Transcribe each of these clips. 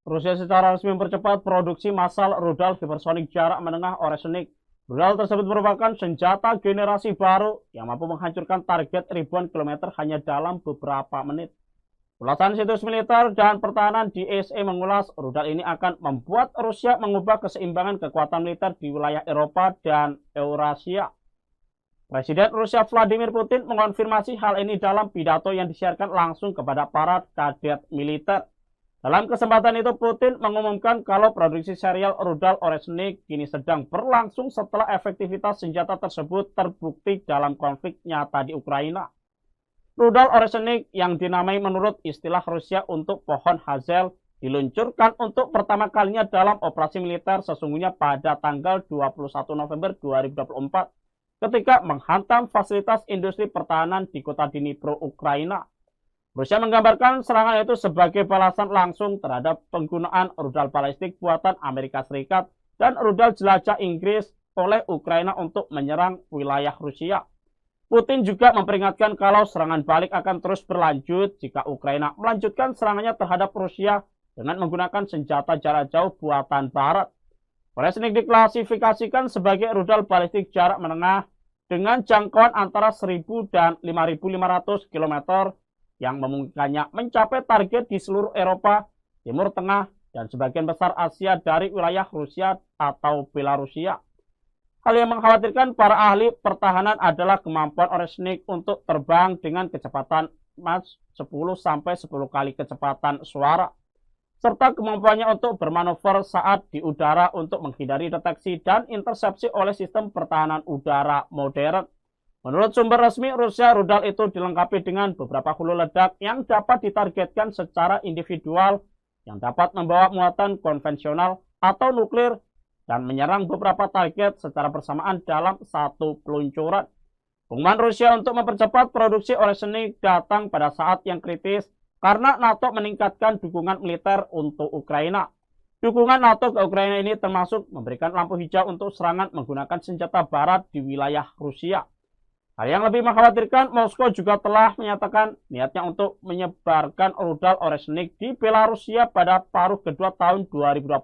Rusia secara resmi mempercepat produksi massal rudal hipersonik jarak menengah Oresnik. Rudal tersebut merupakan senjata generasi baru yang mampu menghancurkan target ribuan kilometer hanya dalam beberapa menit. Ulasan situs militer dan pertahanan di ESE mengulas rudal ini akan membuat Rusia mengubah keseimbangan kekuatan militer di wilayah Eropa dan Eurasia. Presiden Rusia Vladimir Putin mengonfirmasi hal ini dalam pidato yang disiarkan langsung kepada para kadet militer. Dalam kesempatan itu, Putin mengumumkan kalau produksi serial rudal Oresnik kini sedang berlangsung setelah efektivitas senjata tersebut terbukti dalam konflik nyata di Ukraina. Rudal Oresnik yang dinamai menurut istilah Rusia untuk pohon hazel diluncurkan untuk pertama kalinya dalam operasi militer sesungguhnya pada tanggal 21 November 2024 ketika menghantam fasilitas industri pertahanan di kota Dnipro, Ukraina. Rusia menggambarkan serangan itu sebagai balasan langsung terhadap penggunaan rudal balistik buatan Amerika Serikat dan rudal jelajah Inggris oleh Ukraina untuk menyerang wilayah Rusia. Putin juga memperingatkan kalau serangan balik akan terus berlanjut jika Ukraina melanjutkan serangannya terhadap Rusia dengan menggunakan senjata jarak jauh buatan Barat. Oresnik diklasifikasikan sebagai rudal balistik jarak menengah dengan jangkauan antara 1.000 dan 5.500 km yang memungkinkannya mencapai target di seluruh Eropa, Timur Tengah, dan sebagian besar Asia dari wilayah Rusia atau Belarusia. Hal yang mengkhawatirkan para ahli pertahanan adalah kemampuan Oresnik untuk terbang dengan kecepatan Mach 10-10 kali kecepatan suara, serta kemampuannya untuk bermanuver saat di udara untuk menghindari deteksi dan intersepsi oleh sistem pertahanan udara modern. Menurut sumber resmi Rusia, rudal itu dilengkapi dengan beberapa hulu ledak yang dapat ditargetkan secara individual, yang dapat membawa muatan konvensional atau nuklir, dan menyerang beberapa target secara bersamaan dalam satu peluncuran. Pengumuman Rusia untuk mempercepat produksi Oresnik datang pada saat yang kritis karena NATO meningkatkan dukungan militer untuk Ukraina. Dukungan NATO ke Ukraina ini termasuk memberikan lampu hijau untuk serangan menggunakan senjata barat di wilayah Rusia. Hal yang lebih mengkhawatirkan, Moskow juga telah menyatakan niatnya untuk menyebarkan rudal Oresnik di Belarusia pada paruh kedua tahun 2025.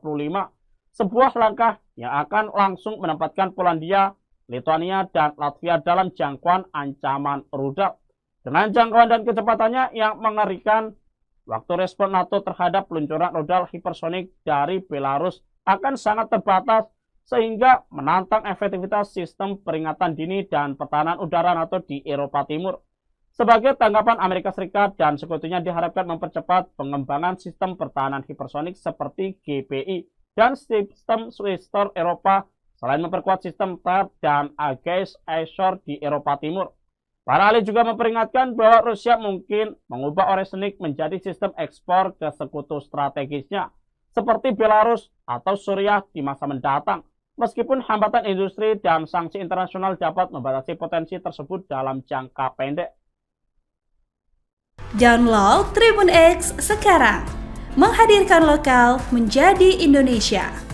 Sebuah langkah yang akan langsung menempatkan Polandia, Lithuania, dan Latvia dalam jangkauan ancaman rudal. Dengan jangkauan dan kecepatannya yang mengerikan, waktu respon NATO terhadap peluncuran rudal hipersonik dari Belarus akan sangat terbatas, sehingga menantang efektivitas sistem peringatan dini dan pertahanan udara NATO di Eropa Timur. Sebagai tanggapan, Amerika Serikat dan sekutunya diharapkan mempercepat pengembangan sistem pertahanan hipersonik seperti GPI dan sistem Swister Eropa, selain memperkuat sistem THAAD dan Aegis Ashore di Eropa Timur. Para ahli juga memperingatkan bahwa Rusia mungkin mengubah Oresnik menjadi sistem ekspor ke sekutu strategisnya, seperti Belarus atau Suriah di masa mendatang. Meskipun hambatan industri dan sanksi internasional dapat membatasi potensi tersebut dalam jangka pendek. Download Tribun X sekarang, menghadirkan lokal menjadi Indonesia.